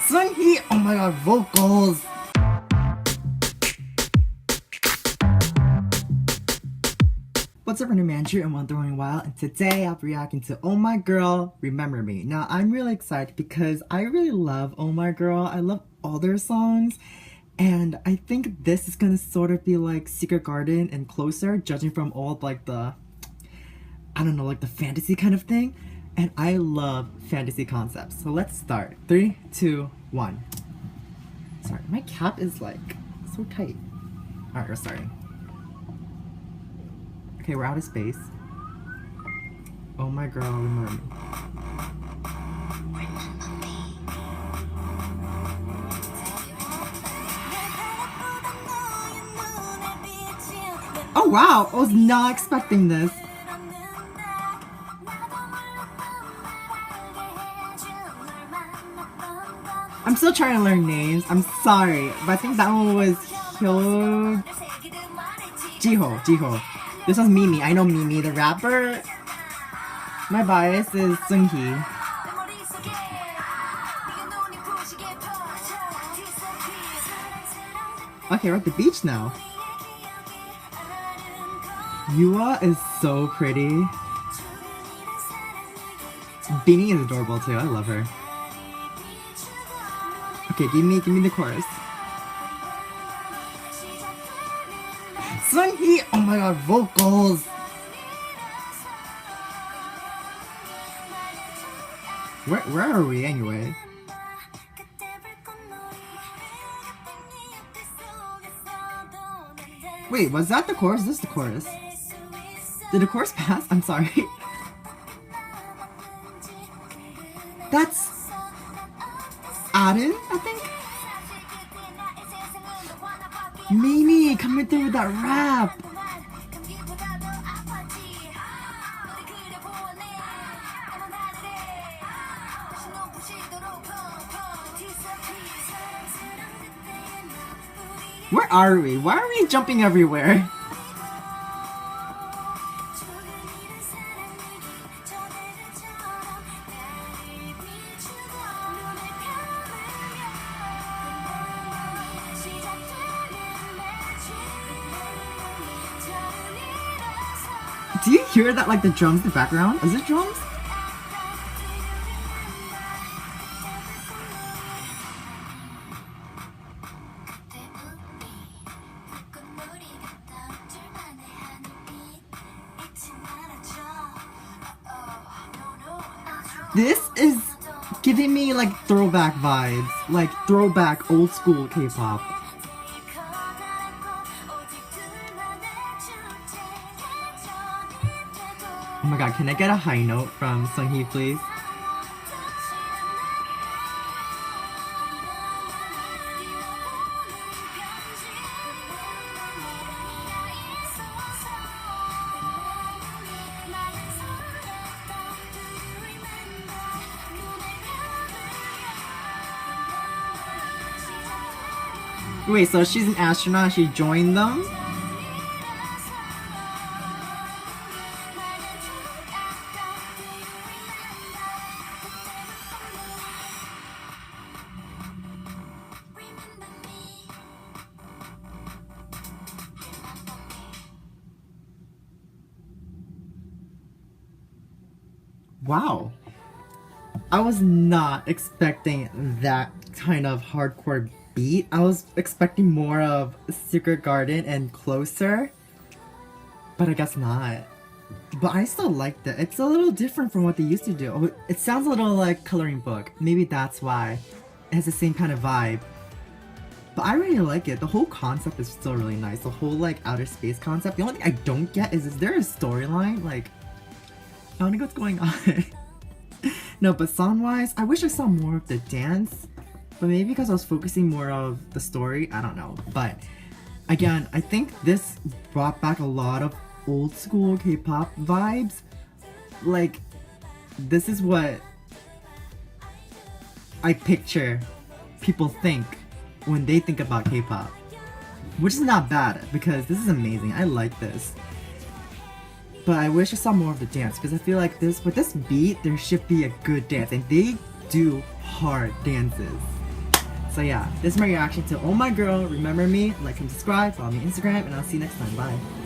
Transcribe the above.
Sunhee, oh my god, vocals! What's up, Random Manager and Wondering Wild, and today I'll be reacting to Oh My Girl, Remember Me. Now, I'm really excited because I really love Oh My Girl. I love all their songs, and I think this is gonna sort of be like Secret Garden and Closer, judging from all like the, I don't know, like the fantasy kind of thing. And I love fantasy concepts. So let's start. 3, 2, 1. Sorry, my cap is like so tight. Alright, we're starting. Okay, we're out of space. Oh my girl, remember me. Oh wow, I was not expecting this. I'm still trying to learn names. I'm sorry, but I think that one was Jiho. This was Mimi. I know Mimi, the rapper. My bias is Sunhee. Okay, we're at the beach now. Yua is so pretty. Beanie is adorable too. I love her. Okay, give me the chorus. Sunhee, oh my god, vocals. Where are we anyway? Wait, was that the chorus? This is the chorus. Did the chorus pass? I'm sorry. That's Aden, I think? Mimi coming through with that rap! Where are we? Why are we jumping everywhere? Do you hear that, like the drums in the background? Is it drums? This is giving me like throwback vibes, like throwback old school K-pop. Oh my god, can I get a high note from Sunhee, please? Wait, so she's an astronaut, she joined them? Wow. I was not expecting that kind of hardcore beat. I was expecting more of Secret Garden and Closer, but I guess not. But I still liked it. It's a little different from what they used to do. It sounds a little like Coloring Book. Maybe that's why. It has the same kind of vibe. But I really like it. The whole concept is still really nice. The whole like outer space concept. The only thing I don't get is there a storyline? Like, I don't know what's going on. No, but song-wise, I wish I saw more of the dance. But maybe because I was focusing more of the story, I don't know. But again, I think this brought back a lot of old school K-pop vibes. Like, this is what I picture people think when they think about K-pop. Which is not bad, because this is amazing. I like this. But I wish I saw more of the dance, because I feel like this, with this beat, there should be a good dance, and they do hard dances. So yeah, this is my reaction to Oh My Girl. Remember me, like and subscribe, follow me on Instagram, and I'll see you next time. Bye.